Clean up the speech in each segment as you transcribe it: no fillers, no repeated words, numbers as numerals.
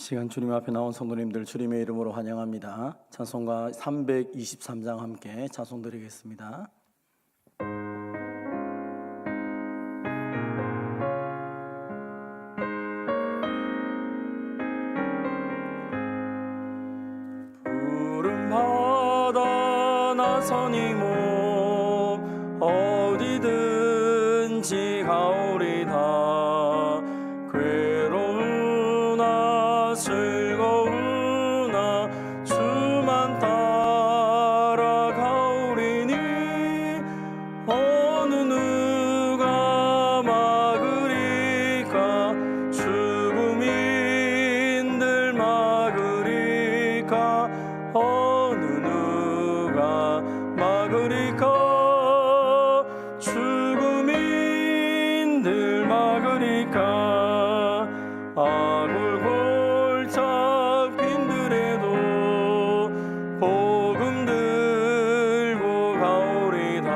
시간 주님 앞에 나온 성도님들 주님의 이름으로 환영합니다. 찬송가 323장 함께 찬송 드리겠습니다. 푸른 바다 나선이 몸 어디든지 가오리다. 괴로우나 즐거우나 주만 따라가오리니 어느 누가 막으리까. 죽음인들 막으리까. 어느 누가 막으리까. 죽음인들 막으리까. 아골골짝 빈들에도 복음 들고 가오리다.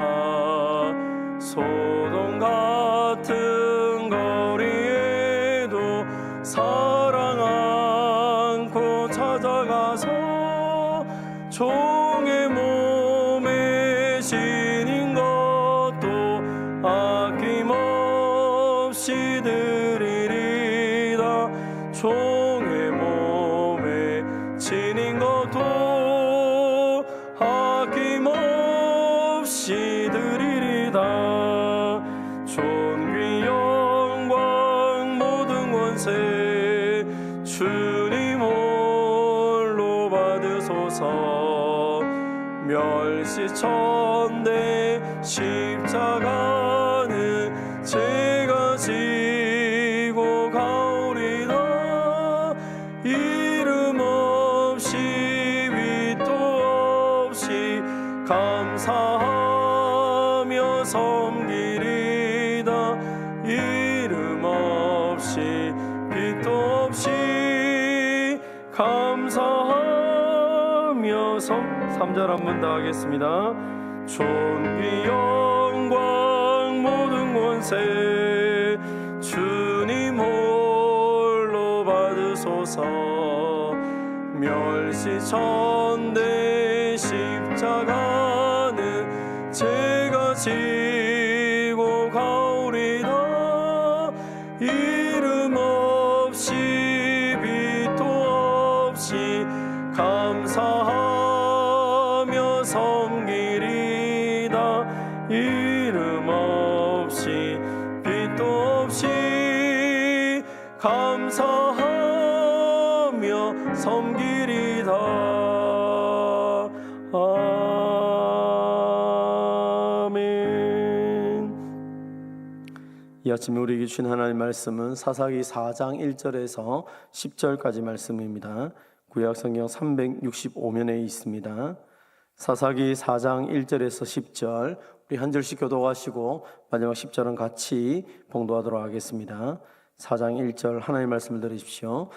소돔 같은 거리에도 사랑 안고 찾아가서 종의 몸에 지닌 것도 아낌없이 드리리다. 종의 몸에 지닌 것도 아낌없이 드리리다. 존귀 영광 모든 권세 주님 홀로 받으소서. 멸시천대 십자가는 제가 지고 가오리다. 이름 없이 윗도 없이 감사하며 섬기리다. 이름 없이 빛도 없이 감사하며 3절 한 번 더 하겠습니다. 존귀 영광 모든 권세 주님 홀로 받으소서. 멸시천대 십자가는 제가 지고 가오리다. 이름 없이 빛도 없이 감사하며 섬기리다. 이름 없이 빛도 없이 감사하며 섬기리다. 아멘. 이 아침에 우리에게 주신 하나님의 말씀은 사사기 4장 1절에서 10절까지 말씀입니다. 구약성경 365면에 있습니다. 사사기 4장 1절에서 10절 우리 한 절씩 교독하시고 마지막 10절은 같이 봉독하도록 하겠습니다. 4장 1절 하나님의 말씀을 들으십시오.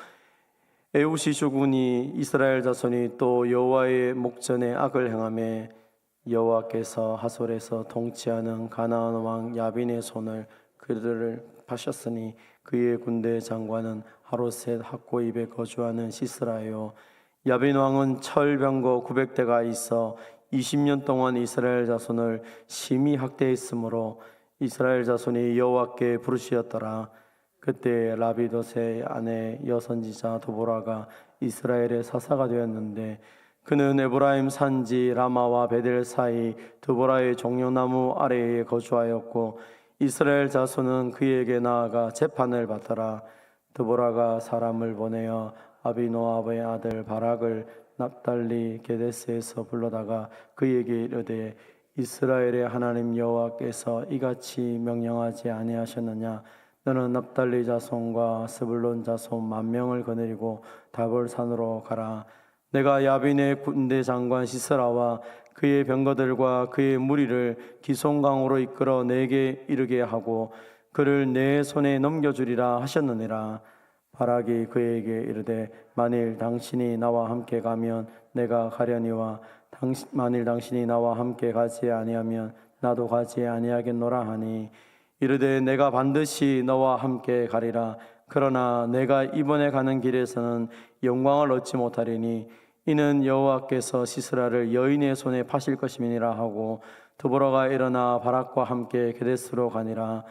에웃이 죽으니 이스라엘 자손이 또 여호와의 목전에 악을 행하매 여호와께서 하솔에서 통치하는 가나안 왕 야빈의 손을 그들을 파셨으니 그의 군대 장관은 하롯셋 학고입에 거주하는 시스라요. 야빈 왕은 철병거 900대가 있어 20년 동안 이스라엘 자손을 심히 학대했으므로 이스라엘 자손이 여호와께 부르시었더라. 그때 라비돗의 아내 여선지자 도보라가 이스라엘의 사사가 되었는데 그는 에브라임 산지 라마와 베델 사이 도보라의 종려나무 아래에 거주하였고 이스라엘 자손은 그에게 나아가 재판을 받더라. 도보라가 사람을 보내어 아비노압의 아들 바락을 납달리 게데스에서 불러다가 그에게 이르되 이스라엘의 하나님 여호와께서 이같이 명령하지 아니하셨느냐. 너는 납달리 자손과 스불론 자손 10,000명을 거느리고 다볼산으로 가라. 내가 야빈의 군대 장관 시스라와 그의 병거들과 그의 무리를 기송강으로 이끌어 내게 이르게 하고 그를 내 손에 넘겨주리라 하셨느니라. 바락이 그에게 이르되 만일 당신이 나와 함께 가면 내가 가려니와 만일 당신이 나와 함께 가지 아니하면 나도 가지 아니하겠노라 하니 이르되 내가 반드시 너와 함께 가리라. 그러나 내가 이번에 가는 길에서는 영광을 얻지 못하리니 이는 여호와께서 시스라를 여인의 손에 파실 것임이니라 하고 드보라가 일어나 바락과 함께 게데스로 가니라.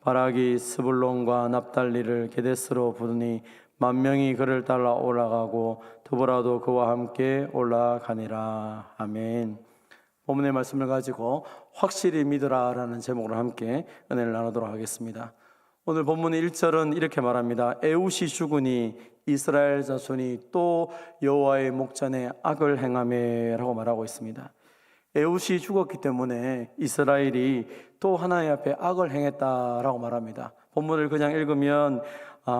바락이 스불론과 납달리를 게데스로 부르니 10,000명이 그를 따라 올라가고 드보라도 그와 함께 올라가니라. 아멘. 본문의 말씀을 가지고 확실히 믿으라라는 제목으로 함께 은혜를 나누도록 하겠습니다. 오늘 본문 1절은 이렇게 말합니다. 에웃이 죽으니 이스라엘 자손이 또 여호와의 목전에 악을 행하매라고 말하고 있습니다. 에웃이 죽었기 때문에 이스라엘이 또 하나님 앞에 악을 행했다라고 말합니다. 본문을 그냥 읽으면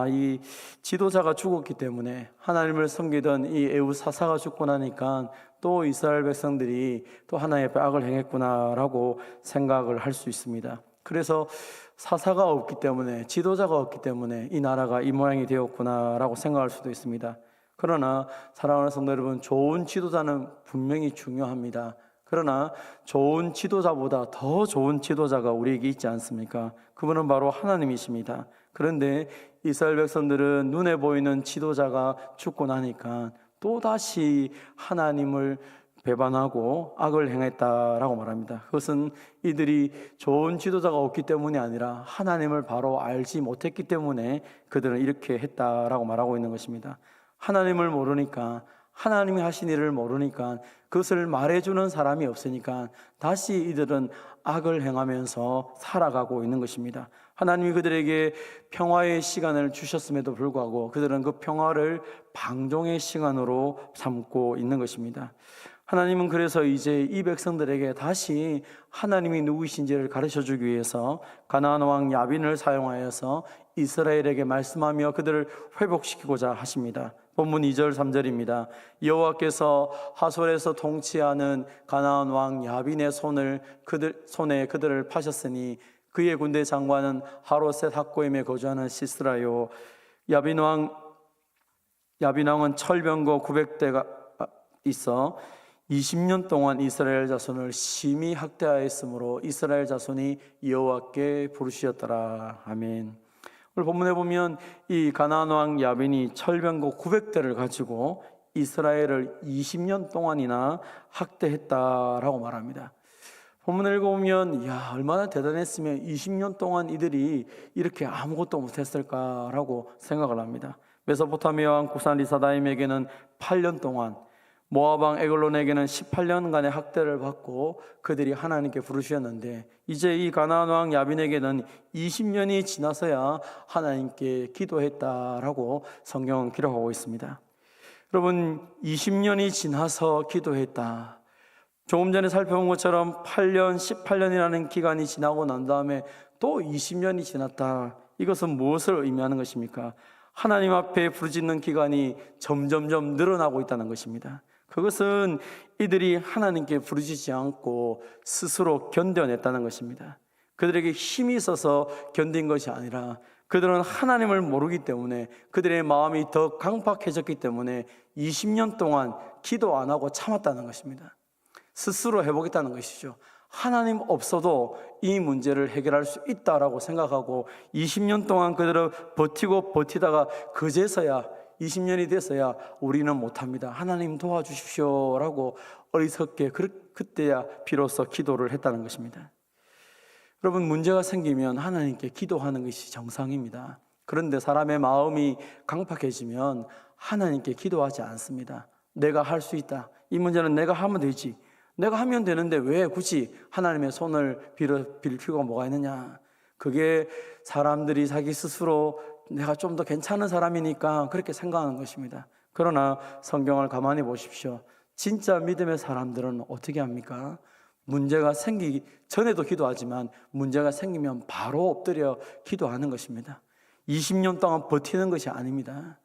이 지도자가 죽었기 때문에 하나님을 섬기던 이 에웃 사사가 죽고 나니까 또 이스라엘 백성들이 또 하나님 앞에 악을 행했구나라고 생각을 할 수 있습니다. 그래서 사사가 없기 때문에, 지도자가 없기 때문에 이 나라가 이 모양이 되었구나라고 생각할 수도 있습니다. 그러나 사랑하는 성도 여러분, 좋은 지도자는 분명히 중요합니다. 그러나 좋은 지도자보다 더 좋은 지도자가 우리에게 있지 않습니까? 그분은 바로 하나님이십니다. 그런데 이스라엘 백성들은 눈에 보이는 지도자가 죽고 나니까 또다시 하나님을 배반하고 악을 행했다라고 말합니다. 그것은 이들이 좋은 지도자가 없기 때문이 아니라 하나님을 바로 알지 못했기 때문에 그들은 이렇게 했다라고 말하고 있는 것입니다. 하나님을 모르니까, 하나님이 하신 일을 모르니까, 그것을 말해주는 사람이 없으니까 다시 이들은 악을 행하면서 살아가고 있는 것입니다. 하나님이 그들에게 평화의 시간을 주셨음에도 불구하고 그들은 그 평화를 방종의 시간으로 삼고 있는 것입니다. 하나님은 그래서 이제 이 백성들에게 다시 하나님이 누구이신지를 가르쳐주기 위해서 가나안 왕 야빈을 사용하여서 이스라엘에게 말씀하며 그들을 회복시키고자 하십니다. 본문 2절 3절입니다. 여호와께서 하솔에서 통치하는 가나안 왕 야빈의 손에 그들을 파셨으니 그의 군대 장관은 하로셋 학고임에 거주하는 시스라요. 야빈 왕은 철병거 900대가 있어 20년 동안 이스라엘 자손을 심히 학대하였으므로 이스라엘 자손이 여호와께 부르시었더라. 아멘. 오늘 본문에 보면 이 가나안 왕 야빈이 철병거 900대를 가지고 이스라엘을 20년 동안이나 학대했다라고 말합니다. 본문을 읽어보면 얼마나 대단했으면 20년 동안 이들이 이렇게 아무것도 못했을까라고 생각을 합니다. 메소포타미아 왕 구산 리사다임에게는 8년 동안, 모압 왕 에글론에게는 18년간의 학대를 받고 그들이 하나님께 부르셨는데 이제 이 가나안 왕 야빈에게는 20년이 지나서야 하나님께 기도했다라고 성경은 기록하고 있습니다. 여러분, 20년이 지나서 기도했다. 조금 전에 살펴본 것처럼 8년, 18년이라는 기간이 지나고 난 다음에 또 20년이 지났다. 이것은 무엇을 의미하는 것입니까? 하나님 앞에 부르짖는 기간이 점점점 늘어나고 있다는 것입니다. 그것은 이들이 하나님께 부르짖지 않고 스스로 견뎌냈다는 것입니다. 그들에게 힘이 있어서 견딘 것이 아니라 그들은 하나님을 모르기 때문에, 그들의 마음이 더 강팍해졌기 때문에 20년 동안 기도 안 하고 참았다는 것입니다. 스스로 해보겠다는 것이죠. 하나님 없어도 이 문제를 해결할 수 있다라고 생각하고 20년 동안 그들은 버티다가 그제서야 20년이 돼서야 우리는 못합니다, 하나님 도와주십시오 라고 어리석게 그때야 비로소 기도를 했다는 것입니다. 여러분, 문제가 생기면 하나님께 기도하는 것이 정상입니다. 그런데 사람의 마음이 강팍해지면 하나님께 기도하지 않습니다. 내가 할 수 있다, 이 문제는 내가 하면 되지, 내가 하면 되는데 왜 굳이 하나님의 손을 빌 필요가 뭐가 있느냐. 그게 사람들이 자기 스스로 내가 좀 더 괜찮은 사람이니까 그렇게 생각하는 것입니다. 그러나 성경을 가만히 보십시오. 진짜 믿음의 사람들은 어떻게 합니까? 문제가 생기기 전에도 기도하지만 문제가 생기면 바로 엎드려 기도하는 것입니다. 20년 동안 버티는 것이 아닙니다.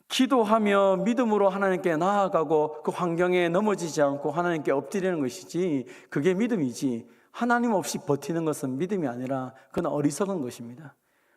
기도하며 믿음으로 하나님께 나아가고 그 환경에 넘어지지 않고 하나님께 엎드리는 것이지, 그게 믿음이지, 하나님 없이 버티는 것은 믿음이 아니라 그건 어리석은 것입니다.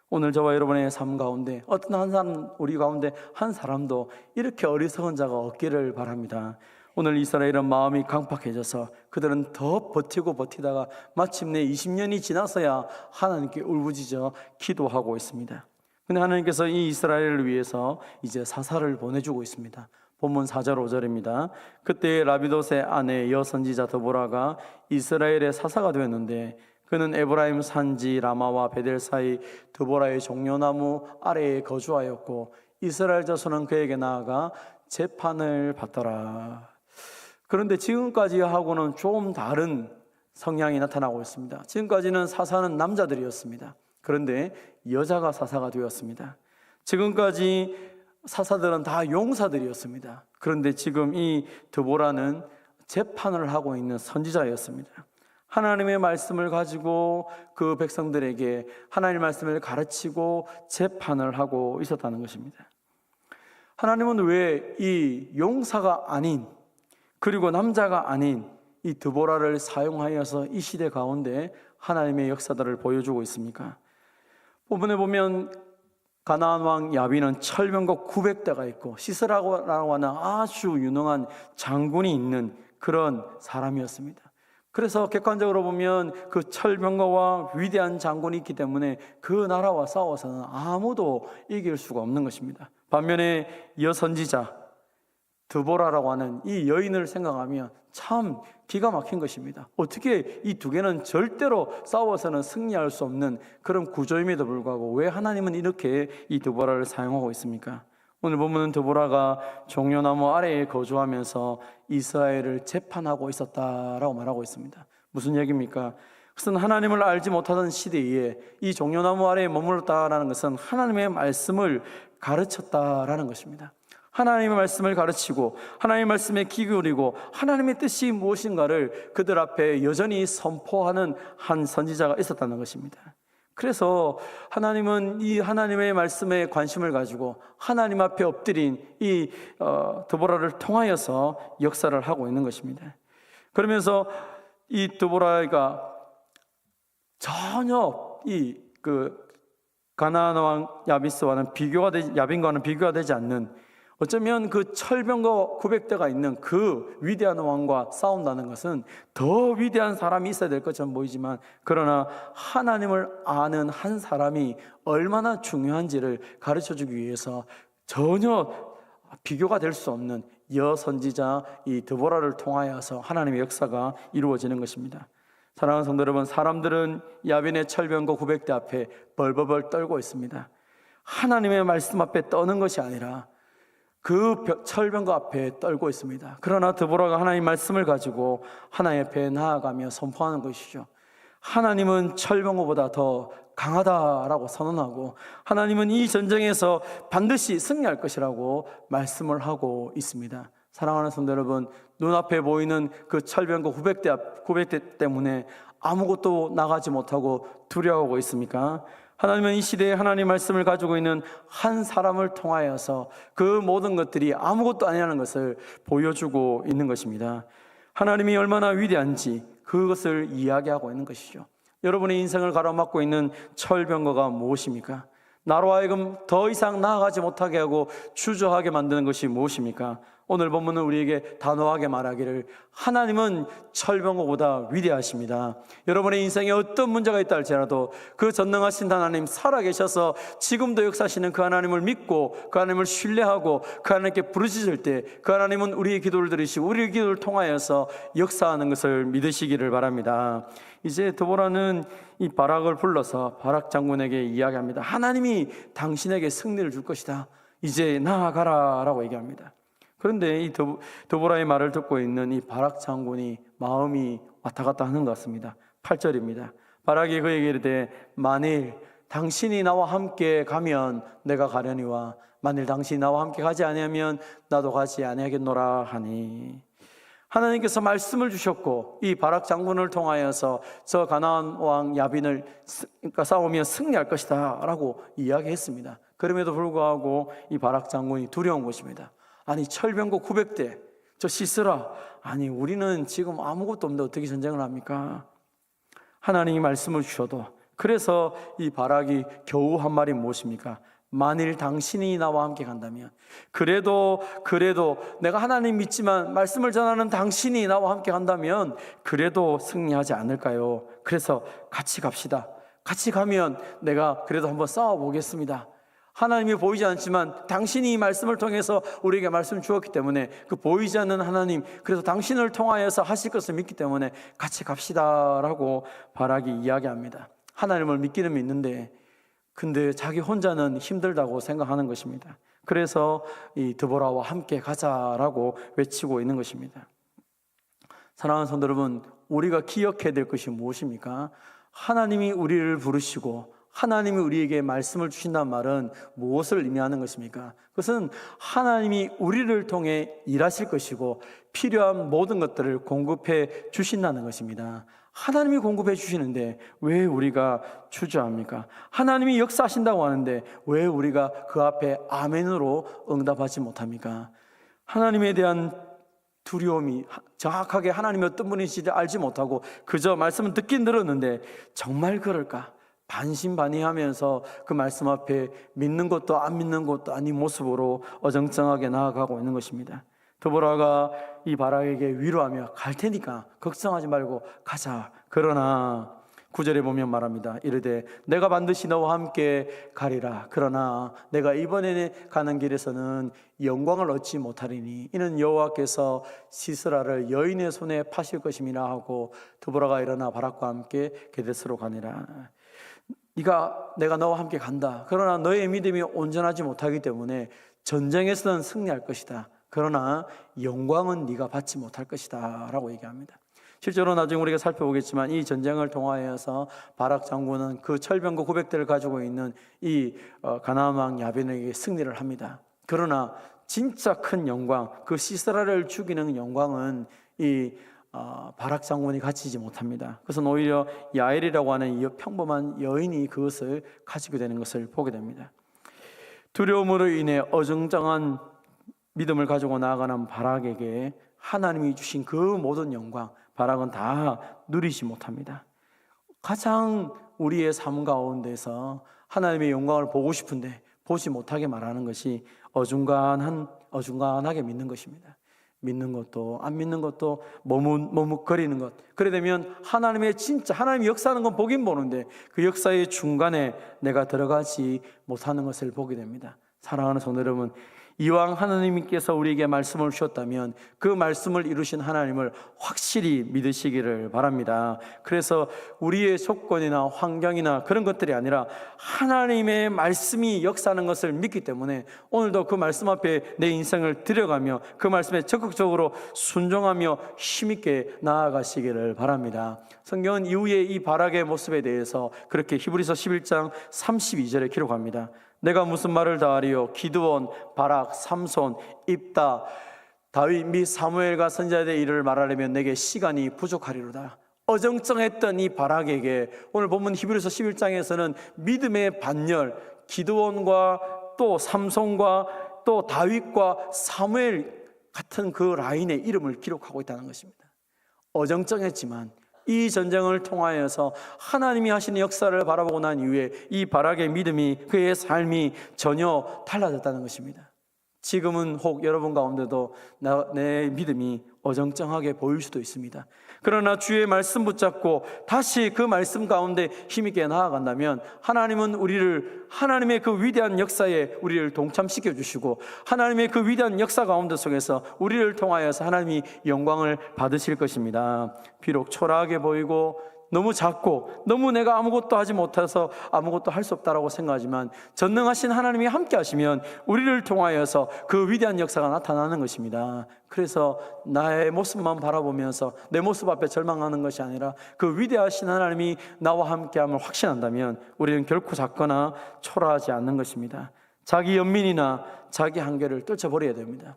오늘 저와 여러분의 삶 가운데 어떤 한 사람, 우리 가운데 한 사람도 이렇게 어리석은 자가 없기를 바랍니다. 오늘 이스라엘은 마음이 강팍해져서 그들은 더 버티다가 마침내 20년이 지나서야 하나님께 울부짖어 기도하고 있습니다. 근데 하나님께서 이 이스라엘을 위해서 이제 사사를 보내주고 있습니다. 본문 4절 5절입니다. 그때 라비돗의 아내 여선지자 드보라가 이스라엘의 사사가 되었는데 그는 에브라임 산지 라마와 베델 사이 드보라의 종려나무 아래에 거주하였고 이스라엘 자손은 그에게 나아가 재판을 받더라. 그런데 지금까지 하고는 좀 다른 성향이 나타나고 있습니다. 지금까지는 사사는 남자들이었습니다. 그런데 여자가 사사가 되었습니다. 지금까지 사사들은 다 용사들이었습니다. 그런데 지금 이 드보라는 재판을 하고 있는 선지자였습니다. 하나님의 말씀을 가지고 그 백성들에게 하나님의 말씀을 가르치고 재판을 하고 있었다는 것입니다. 하나님은 왜 이 용사가 아닌 그리고 남자가 아닌 이 드보라를 사용하여서 이 시대 가운데 하나님의 역사들을 보여주고 있습니까? 본문에 보면 가나안 왕 야빈은 철병거 900대가 있고 시스라라고 하는 아주 유능한 장군이 있는 그런 사람이었습니다. 그래서 객관적으로 보면 그 철병거와 위대한 장군이 있기 때문에 그 나라와 싸워서는 아무도 이길 수가 없는 것입니다. 반면에 여선지자 드보라라고 하는 이 여인을 생각하면 참 기가 막힌 것입니다. 어떻게 이 두 개는 절대로 싸워서는 승리할 수 없는 그런 구조임에도 불구하고 왜 하나님은 이렇게 이 드보라를 사용하고 있습니까? 오늘 본문은 드보라가 종려나무 아래에 거주하면서 이스라엘을 재판하고 있었다라고 말하고 있습니다. 무슨 얘기입니까? 그것은 하나님을 알지 못하던 시대에 이 종려나무 아래에 머물렀다라는 것은 하나님의 말씀을 가르쳤다라는 것입니다. 하나님의 말씀을 가르치고 하나님의 말씀에 귀 기울이고 하나님의 뜻이 무엇인가를 그들 앞에 여전히 선포하는 한 선지자가 있었다는 것입니다. 그래서 하나님은 이 하나님의 말씀에 관심을 가지고 하나님 앞에 엎드린 이 드보라를 통하여서 역사를 하고 있는 것입니다. 그러면서 이 드보라가 전혀 가나안 왕 야빈과는 비교가 되지 않는, 어쩌면 그 철병거 900대가 있는 그 위대한 왕과 싸운다는 것은 더 위대한 사람이 있어야 될 것처럼 보이지만, 그러나 하나님을 아는 한 사람이 얼마나 중요한지를 가르쳐주기 위해서 전혀 비교가 될 수 없는 여선지자 이 드보라를 통하여서 하나님의 역사가 이루어지는 것입니다. 사랑하는 성도 여러분, 사람들은 야빈의 철병거 900대 앞에 벌벌벌 떨고 있습니다. 하나님의 말씀 앞에 떠는 것이 아니라 그 철병거 앞에 떨고 있습니다. 그러나 드보라가 하나님의 말씀을 가지고 하나님 앞에 나아가며 선포하는 것이죠. 하나님은 철병거보다 더 강하다라고 선언하고 하나님은 이 전쟁에서 반드시 승리할 것이라고 말씀을 하고 있습니다. 사랑하는 성도 여러분, 눈앞에 보이는 그 철병거 900대 때문에 아무것도 나가지 못하고 두려워하고 있습니까? 하나님은 이 시대에 하나님의 말씀을 가지고 있는 한 사람을 통하여서 그 모든 것들이 아무것도 아니라는 것을 보여주고 있는 것입니다. 하나님이 얼마나 위대한지 그것을 이야기하고 있는 것이죠. 여러분의 인생을 가로막고 있는 철병거가 무엇입니까? 나로 하여금 더 이상 나아가지 못하게 하고 주저하게 만드는 것이 무엇입니까? 오늘 본문은 우리에게 단호하게 말하기를 하나님은 철병거보다 위대하십니다. 여러분의 인생에 어떤 문제가 있다 할지라도 그 전능하신 하나님 살아계셔서 지금도 역사하시는 그 하나님을 믿고 그 하나님을 신뢰하고 그 하나님께 부르짖을 때 그 하나님은 우리의 기도를 들으시고 우리의 기도를 통하여서 역사하는 것을 믿으시기를 바랍니다. 이제 드보라는 이 바락을 불러서 바락 장군에게 이야기합니다. 하나님이 당신에게 승리를 줄 것이다. 이제 나아가라 라고 얘기합니다. 그런데 이 드보라의 말을 듣고 있는 이 바락 장군이 마음이 왔다 갔다 하는 것 같습니다. 8절입니다. 바락이 그에게 이르되 만일 당신이 나와 함께 가면 내가 가려니와 만일 당신이 나와 함께 가지 아니하면 나도 가지 아니하겠노라 하니, 하나님께서 말씀을 주셨고 이 바락 장군을 통하여서 저 가나안 왕 야빈을 싸우며 승리할 것이다 라고 이야기했습니다. 그럼에도 불구하고 이 바락 장군이 두려운 것입니다. 아니 철병거 900대 저 시스라, 아니 우리는 지금 아무것도 없는데 어떻게 전쟁을 합니까? 하나님이 말씀을 주셔도, 그래서 이 바락이 겨우 한 말이 무엇입니까? 만일 당신이 나와 함께 간다면, 그래도 내가 하나님 믿지만 말씀을 전하는 당신이 나와 함께 간다면 그래도 승리하지 않을까요? 그래서 같이 갑시다. 같이 가면 내가 그래도 한번 싸워보겠습니다. 하나님이 보이지 않지만 당신이 이 말씀을 통해서 우리에게 말씀을 주었기 때문에 그 보이지 않는 하나님, 그래서 당신을 통하여서 하실 것을 믿기 때문에 같이 갑시다라고 바락이 이야기합니다. 하나님을 믿기는 믿는데 근데 자기 혼자는 힘들다고 생각하는 것입니다. 그래서 이 드보라와 함께 가자라고 외치고 있는 것입니다. 사랑하는 성도 여러분, 우리가 기억해야 될 것이 무엇입니까? 하나님이 우리를 부르시고 하나님이 우리에게 말씀을 주신다는 말은 무엇을 의미하는 것입니까? 그것은 하나님이 우리를 통해 일하실 것이고 필요한 모든 것들을 공급해 주신다는 것입니다. 하나님이 공급해 주시는데 왜 우리가 주저합니까? 하나님이 역사하신다고 하는데 왜 우리가 그 앞에 아멘으로 응답하지 못합니까? 하나님에 대한 두려움이, 정확하게 하나님이 어떤 분이신지 알지 못하고 그저 말씀은 듣긴 들었는데 정말 그럴까? 반신반의하면서 그 말씀 앞에 믿는 것도 안 믿는 것도 아닌 모습으로 어정쩡하게 나아가고 있는 것입니다. 드보라가 이 바락에게 위로하며 갈 테니까 걱정하지 말고 가자. 그러나 9절에 보면 말합니다. 이르되 내가 반드시 너와 함께 가리라. 그러나 내가 이번에 가는 길에서는 영광을 얻지 못하리니 이는 여호와께서 시스라를 여인의 손에 파실 것임이라 하고 드보라가 일어나 바락과 함께 게데스로 가니라. 내가 너와 함께 간다. 그러나 너의 믿음이 온전하지 못하기 때문에 전쟁에서는 승리할 것이다. 그러나 영광은 네가 받지 못할 것이다 라고 얘기합니다. 실제로 나중에 우리가 살펴보겠지만 이 전쟁을 통하여서 바락 장군은 그 철병거 900대를 가지고 있는 이 가나안 왕 야빈에게 승리를 합니다. 그러나 진짜 큰 영광, 그 시스라를 죽이는 영광은 이 바락 장군이 가지지 못합니다. 그것은 오히려 야엘이라고 하는 이 평범한 여인이 그것을 가지게 되는 것을 보게 됩니다. 두려움으로 인해 어정쩡한 믿음을 가지고 나아가는 바락에게 하나님이 주신 그 모든 영광, 바락은 다 누리지 못합니다. 가장 우리의 삶 가운데서 하나님의 영광을 보고 싶은데 보지 못하게 말하는 것이 어중간하게 믿는 것입니다. 믿는 것도 안 믿는 것도 머뭇거리는 것. 그래 되면 하나님의 역사하는 건 보긴 보는데 그 역사의 중간에 내가 들어가지 못하는 것을 보게 됩니다. 사랑하는 성도 여러분, 이왕 하나님께서 우리에게 말씀을 주셨다면 그 말씀을 이루신 하나님을 확실히 믿으시기를 바랍니다. 그래서 우리의 조건이나 환경이나 그런 것들이 아니라 하나님의 말씀이 역사하는 것을 믿기 때문에 오늘도 그 말씀 앞에 내 인생을 들여가며 그 말씀에 적극적으로 순종하며 힘있게 나아가시기를 바랍니다. 성경은 이후에 이 바락의 모습에 대해서 그렇게 히브리서 11장 32절에 기록합니다. 내가 무슨 말을 다하리요? 기드온, 바락, 삼손, 입다, 다윗 및 사무엘과 선지자들의 일을 말하려면 내게 시간이 부족하리로다. 어정쩡했던 이 바락에게 오늘 본문 히브리서 11장에서는 믿음의 반열, 기드온과 또 삼손과 또 다윗과 사무엘 같은 그 라인의 이름을 기록하고 있다는 것입니다. 어정쩡했지만 이 전쟁을 통하여서 하나님이 하시는 역사를 바라보고 난 이후에 이 바락의 믿음이, 그의 삶이 전혀 달라졌다는 것입니다. 지금은 혹 여러분 가운데도 내 믿음이 어정쩡하게 보일 수도 있습니다. 그러나 주의 말씀 붙잡고 다시 그 말씀 가운데 힘있게 나아간다면 하나님은 하나님의 그 위대한 역사에 우리를 동참시켜 주시고 하나님의 그 위대한 역사 가운데 속에서 우리를 통하여서 하나님이 영광을 받으실 것입니다. 비록 초라하게 보이고 너무 작고 너무 내가 아무것도 하지 못해서 아무것도 할 수 없다라고 생각하지만 전능하신 하나님이 함께 하시면 우리를 통하여서 그 위대한 역사가 나타나는 것입니다. 그래서 나의 모습만 바라보면서 내 모습 앞에 절망하는 것이 아니라 그 위대하신 하나님이 나와 함께함을 확신한다면 우리는 결코 작거나 초라하지 않는 것입니다. 자기 연민이나 자기 한계를 떨쳐버려야 됩니다.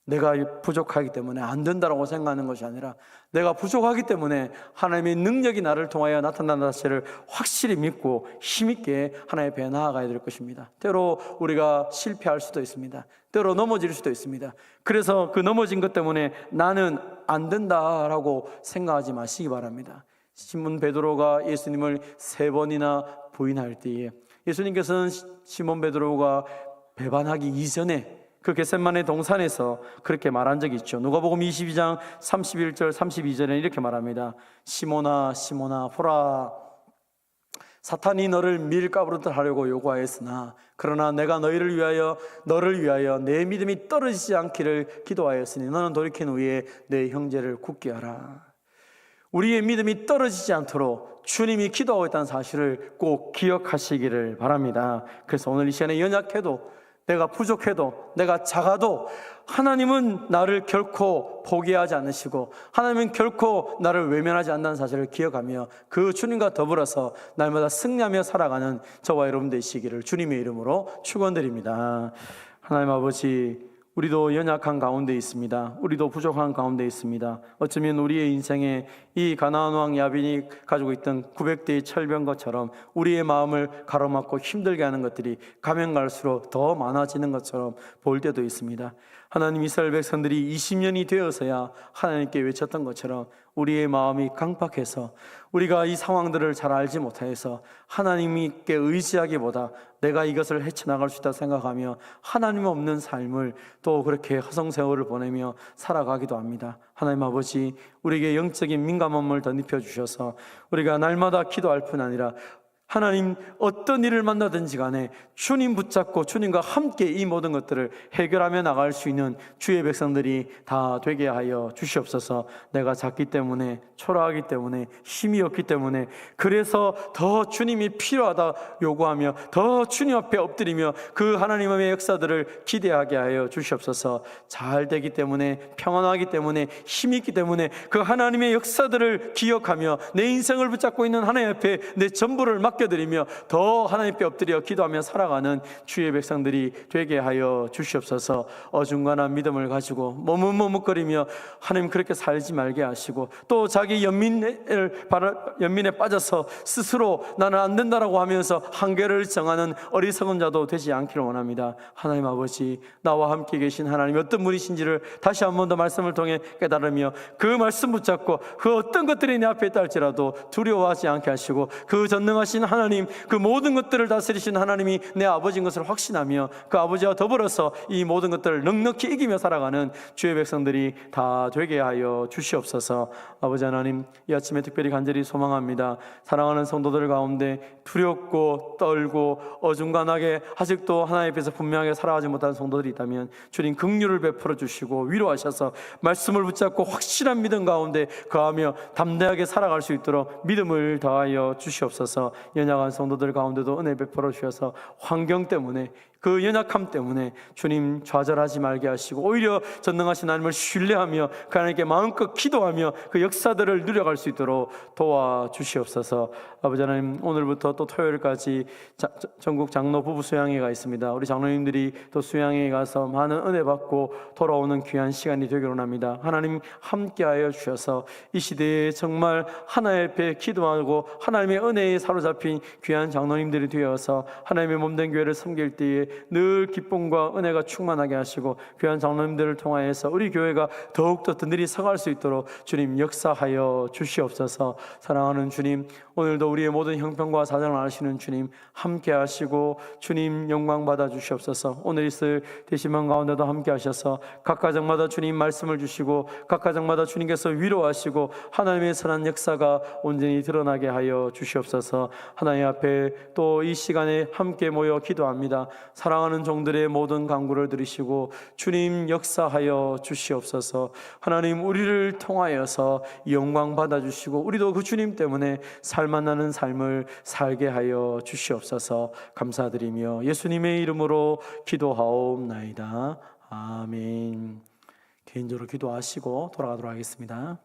내가 부족하기 때문에 안 된다라고 생각하는 것이 아니라 내가 부족하기 때문에 하나님의 능력이 나를 통하여 나타난다는 사실을 확실히 믿고 힘있게 하나님 앞에 나아가야 될 것입니다. 때로 우리가 실패할 수도 있습니다. 때로 넘어질 수도 있습니다. 그래서 그 넘어진 것 때문에 나는 안 된다라고 생각하지 마시기 바랍니다. 시몬 베드로가 예수님을 3번이나 부인할 때에 예수님께서는 시몬 베드로가 배반하기 이전에 그 겟세마네 동산에서 그렇게 말한 적이 있죠. 누가복음 22장 31절 32절에 이렇게 말합니다. 시몬아 시몬아 보라, 사탄이 너를 밀가부르듯 하려고 요구하였으나 그러나 내가 너를 위하여 내 믿음이 떨어지지 않기를 기도하였으니 너는 돌이킨 후에 내 형제를 굳게 하라. 우리의 믿음이 떨어지지 않도록 주님이 기도하고 있다는 사실을 꼭 기억하시기를 바랍니다. 그래서 오늘 이 시간에 연약해도, 내가 부족해도, 내가 작아도 하나님은 나를 결코 포기하지 않으시고 하나님은 결코 나를 외면하지 않는다는 사실을 기억하며 그 주님과 더불어서 날마다 승리하며 살아가는 저와 여러분 되시기를 주님의 이름으로 축원드립니다. 하나님 아버지, 우리도 연약한 가운데 있습니다. 우리도 부족한 가운데 있습니다. 어쩌면 우리의 인생에 이 가나안 왕 야빈이 가지고 있던 900대의 철병것처럼 우리의 마음을 가로막고 힘들게 하는 것들이 가면 갈수록 더 많아지는 것처럼 보일 때도 있습니다. 하나님, 이스라엘 백성들이 20년이 되어서야 하나님께 외쳤던 것처럼 우리의 마음이 강팍해서 우리가 이 상황들을 잘 알지 못해서 하나님께 의지하기보다 내가 이것을 헤쳐나갈 수 있다 생각하며 하나님 없는 삶을 또 그렇게 허송세월을 보내며 살아가기도 합니다. 하나님 아버지, 우리에게 영적인 민감함을 덧입혀 주셔서 우리가 날마다 기도할 뿐 아니라 하나님 어떤 일을 만나든지 간에 주님 붙잡고 주님과 함께 이 모든 것들을 해결하며 나갈 수 있는 주의 백성들이 다 되게 하여 주시옵소서. 내가 작기 때문에, 초라하기 때문에, 힘이 없기 때문에, 그래서 더 주님이 필요하다 요구하며 더 주님 앞에 엎드리며 그 하나님의 역사들을 기대하게 하여 주시옵소서. 잘 되기 때문에, 평안하기 때문에, 힘이 있기 때문에 그 하나님의 역사들을 기억하며 내 인생을 붙잡고 있는 하나님 앞에 내 전부를 맡겨드리며 더 하나님께 엎드려 기도하며 살아가는 주의 백성들이 되게 하여 주시옵소서. 어중간한 믿음을 가지고 머뭇머뭇거리며 하나님 그렇게 살지 말게 하시고 또 자기 연민에 빠져서 스스로 나는 안 된다라고 하면서 한계를 정하는 어리석은 자도 되지 않기를 원합니다. 하나님 아버지, 나와 함께 계신 하나님 어떤 분이신지를 다시 한 번 더 말씀을 통해 깨달으며 그 말씀 붙잡고 그 어떤 것들이 내 앞에 있다 할지라도 두려워하지 않게 하시고 그 전능하신 하나님, 그 모든 것들을 다스리신 하나님이 내 아버지인 것을 확신하며 그 아버지와 더불어서 이 모든 것들을 넉넉히 이기며 살아가는 주의 백성들이 다 되게 하여 주시옵소서. 아버지 하나님, 이 아침에 특별히 간절히 소망합니다. 사랑하는 성도들 가운데 두렵고 떨고 어중간하게 아직도 하나님 앞에서 분명하게 살아가지 못한 성도들이 있다면 주님 긍휼을 베풀어 주시고 위로하셔서 말씀을 붙잡고 확실한 믿음 가운데 거하며 담대하게 살아갈 수 있도록 믿음을 더하여 주시옵소서. 연약한 성도들 가운데도 은혜 베풀어 주셔서 환경 때문에, 그 연약함 때문에 주님 좌절하지 말게 하시고 오히려 전능하신 하나님을 신뢰하며 그 하나님께 마음껏 기도하며 그 역사들을 누려갈 수 있도록 도와주시옵소서. 아버지 하나님, 오늘부터 또 토요일까지 전국 장로 부부 수양회가 있습니다. 우리 장로님들이 또 수양회에 가서 많은 은혜 받고 돌아오는 귀한 시간이 되기를 원합니다. 하나님 함께하여 주셔서 이 시대에 정말 하나님 앞에 기도하고 하나님의 은혜에 사로잡힌 귀한 장로님들이 되어서 하나님의 몸된 교회를 섬길 때에 늘 기쁨과 은혜가 충만하게 하시고 귀한 장로님들을 통하여서 우리 교회가 더욱더 든든히 서갈 수 있도록 주님 역사하여 주시옵소서. 사랑하는 주님, 오늘도 우리의 모든 형편과 사정을 아시는 주님 함께 하시고 주님 영광 받아 주시옵소서. 오늘 있을 대심한 가운데도 함께 하셔서 각 가정마다 주님 말씀을 주시고 각 가정마다 주님께서 위로하시고 하나님의 선한 역사가 온전히 드러나게 하여 주시옵소서. 하나님 앞에 또 이 시간에 함께 모여 기도합니다. 사랑하는 종들의 모든 간구를 들으시고 주님 역사하여 주시옵소서. 하나님, 우리를 통하여서 영광 받아주시고 우리도 그 주님 때문에 살만나는 삶을 살게 하여 주시옵소서. 감사드리며 예수님의 이름으로 기도하옵나이다. 아멘. 개인적으로 기도하시고 돌아가도록 하겠습니다.